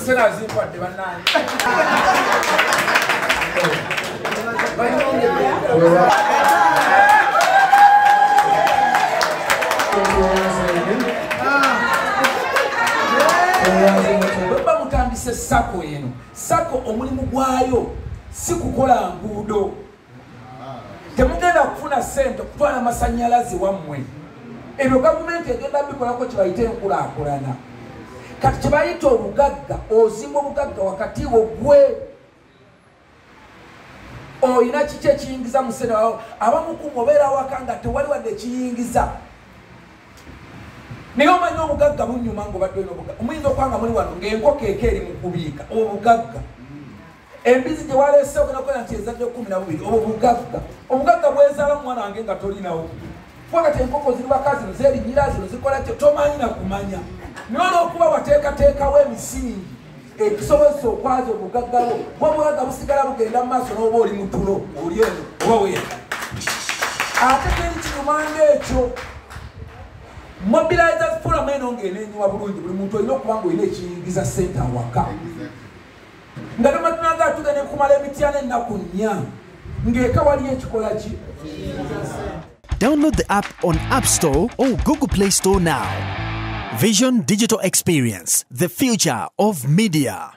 Sera zikwadde bannange. Baba mutandise sako eno. Sako omulimu gwayo si kukola nguudo. Temugenda kufuna sente kutwala amasannyalaze wammwe. Ebyo gavumenti egenda bikolako kibayita enkulaakulana. Kati kibayita obugagga, ozimba obugagga wakati wo gwe. Oyina kiki ekiyingiza mu sente wawo, abamu ku obeera awaka nga tewali wadde ekiyingiza. Naye omanyi obugagga bunyuma ng'obadde olina obugagga. Omuyinza okwanga muli wano ng'enkoko eko eri mu kubiika obugagga. Embizi gye waleese ogenda kukola nti ezadde 12 obugagga. Obugagga bwezaala mwana wange nga tolinawo. Wakati enkoko ziri waka zino zeerinyira zino zikola kyo tomanyi na kumanya. Naye olw'okuba wateekateekawo emisingi ekisobozesa okwaza obugagga bwo, obugagga busigala bugenda mu maaso n'oba oli mu tulo oli eno oba weera. Ate teri kinyuma ng'ekyo. Mobilizers forum eno ng'eneenyiwa bulungi, buli muntu olina okuba ng'olina ekiyingiza ssente awaka. Nga tomatunanga tugende kumala emityana ennaku 4 ng'eka waliyo ekikola ki. Download the app on App Store or Google Play Store now. Vision Digital Experience, the future of media.